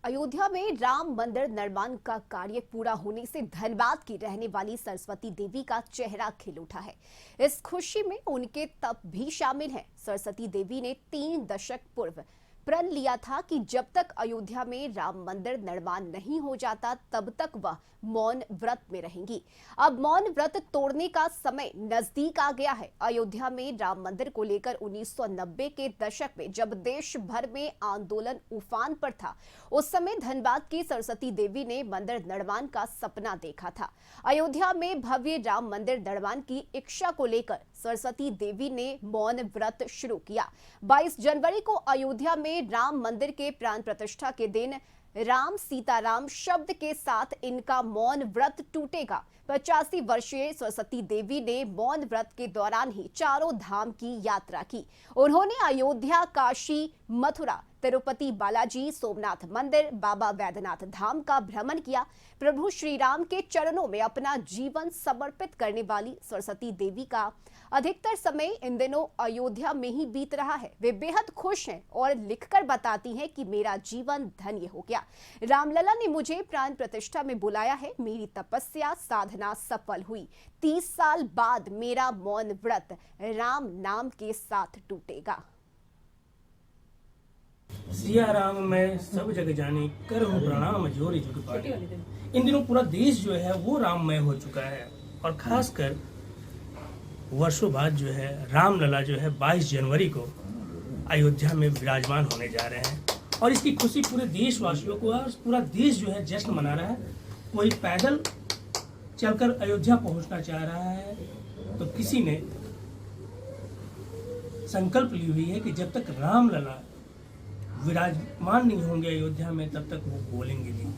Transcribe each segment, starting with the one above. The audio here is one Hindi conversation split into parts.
अयोध्या में राम मंदिर निर्माण का कार्य पूरा होने से धनबाद की रहने वाली सरस्वती देवी का चेहरा खिल उठा है। इस खुशी में उनके तप भी शामिल हैं। सरस्वती देवी ने 3 दशक पूर्व प्रण लिया था कि जब तक अयोध्या में राम मंदिर निर्माण नहीं हो जाता तब तक वह मौन व्रत में रहेंगी। अब मौन व्रत तोड़ने का समय नजदीक आ गया है। अयोध्या में राम मंदिर को लेकर 1990 के दशक में जब देश भर में आंदोलन उफान पर था, उस समय धनबाद की सरस्वती देवी ने मंदिर निर्माण का सपना देखा था। अयोध्या में भव्य राम मंदिर निर्माण की इच्छा को लेकर सरस्वती देवी ने मौन व्रत शुरू किया। 22 जनवरी को अयोध्या में राम मंदिर के प्राण प्रतिष्ठा के दिन राम सीताराम शब्द के साथ इनका मौन व्रत टूटेगा। 85 वर्षीय सरस्वती देवी ने मौन व्रत के दौरान ही चारों धाम की यात्रा की। उन्होंने अयोध्या, काशी, मथुरा, तिरुपति बालाजी, सोमनाथ मंदिर, बाबा वैद्यनाथ धाम का भ्रमण किया। प्रभु श्री राम के चरणों में अपना जीवन समर्पित करने वाली सरस्वती देवी का अधिकतर समय इन दिनों अयोध्या में ही बीत रहा है। वे बेहद खुश हैं और लिखकर बताती हैं कि मेरा जीवन धन्य हो गया। रामलला ने मुझे प्राण प्रतिष्ठा में बुलाया है। मेरी तपस्या साधना सफल हुई। 30 साल बाद मेरा मौन व्रत राम नाम के साथ टूटेगा। सिया राम मैं सब जग जाने कर हूँ प्रणाम जोरी जुग पानी। इन दिनों पूरा देश जो है वो राममय हो चुका है और खासकर वर्षों बाद जो है रामलला जो है 22 जनवरी को अयोध्या में विराजमान होने जा रहे हैं और इसकी खुशी पूरे देशवासियों को और पूरा देश जो है जश्न मना रहा है। कोई पैदल चलकर अयोध्या पहुंचना चाह रहा है तो किसी ने संकल्प ली हुई है कि जब तक रामलला विराजमान नहीं होंगे अयोध्या में तब तक वो बोलेंगे नहीं।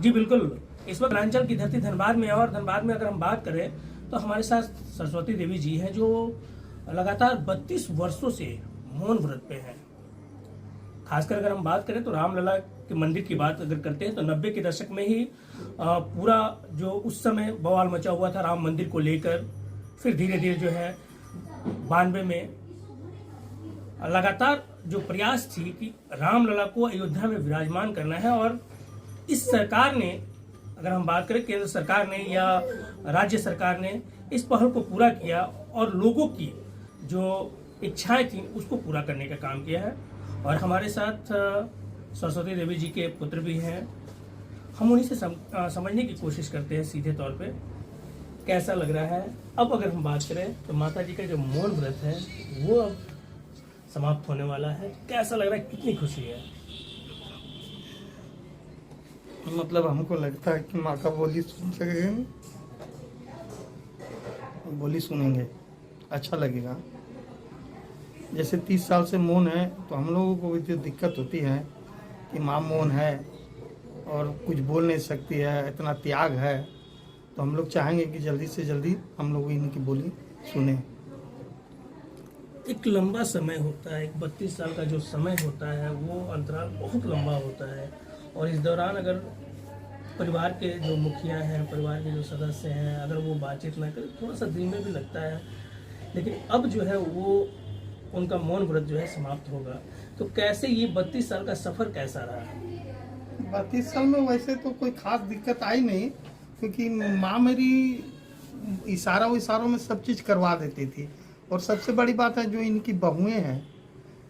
जी बिल्कुल, इस वक्त पूर्वांचल की धरती धनबाद में है और धनबाद में अगर हम बात करें तो हमारे साथ सरस्वती देवी जी हैं जो लगातार 32 वर्षों से मौन व्रत पे हैं। खासकर अगर हम बात करें तो रामलला के मंदिर की बात अगर करते हैं तो 90 के दशक में ही पूरा जो उस समय बवाल मचा हुआ था राम मंदिर को लेकर, फिर धीरे धीरे जो है 92 में लगातार जो प्रयास थी कि रामलला को अयोध्या में विराजमान करना है और इस सरकार ने, अगर हम बात करें केंद्र सरकार ने या राज्य सरकार ने इस पहल को पूरा किया और लोगों की जो इच्छाएं थी उसको पूरा करने का काम किया है। और हमारे साथ सरस्वती देवी जी के पुत्र भी हैं। हम उन्हीं से समझने की कोशिश करते हैं सीधे तौर पे कैसा लग रहा है। अब अगर हम बात करें तो माता जी का जो मौन व्रत है वो अब समाप्त होने वाला है। कैसा लग रहा है, कितनी खुशी है? मतलब हमको लगता है कि माँ का बोली सुन सकेंगे, बोली सुनेंगे, अच्छा लगेगा। जैसे 30 साल से मौन है तो हम लोगों को जो दिक्कत होती है कि माँ मौन है और कुछ बोल नहीं सकती है, इतना त्याग है, तो हम लोग चाहेंगे कि जल्दी से जल्दी हम लोग इनकी बोली सुने। एक लंबा समय होता है, एक 32 साल का जो समय होता है वो अंतराल बहुत लंबा होता है और इस दौरान अगर परिवार के जो मुखिया हैं, परिवार के जो सदस्य हैं, अगर वो बातचीत ना करें थोड़ा सा दिल में भी लगता है। लेकिन अब जो है वो उनका मौन व्रत जो है समाप्त होगा। तो कैसे ये 32 साल का सफ़र कैसा रहा? 32 साल में वैसे तो कोई खास दिक्कत आई नहीं, क्योंकि माँ मेरी इशारों में सब चीज़ करवा देती थी। और सबसे बड़ी बात है जो इनकी बहुएं हैं,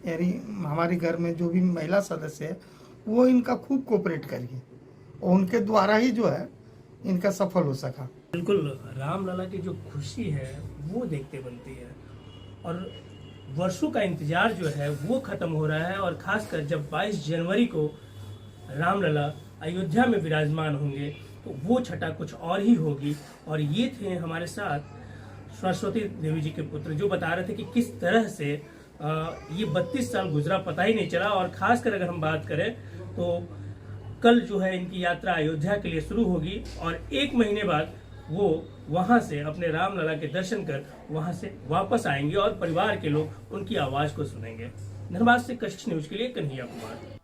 यानी हमारे घर में जो भी महिला सदस्य है वो इनका खूब कोऑपरेट करिए और उनके द्वारा ही जो है इनका सफल हो सका। बिल्कुल, रामलला की जो खुशी है वो देखते बनती है और वर्षों का इंतजार जो है वो खत्म हो रहा है। और खासकर जब 22 जनवरी को रामलला अयोध्या में विराजमान होंगे तो वो छटा कुछ और ही होगी। और ये थे हमारे साथ सरस्वती देवी जी के पुत्र जो बता रहे थे कि किस तरह से ये 32 साल गुजरा पता ही नहीं चला। और खासकर अगर हम बात करें तो कल जो है इनकी यात्रा अयोध्या के लिए शुरू होगी और 1 महीने बाद वो वहाँ से अपने रामलला के दर्शन कर वहाँ से वापस आएंगे और परिवार के लोग उनकी आवाज़ को सुनेंगे। धनबाद से कशिश न्यूज के लिए कन्हैया कुमार।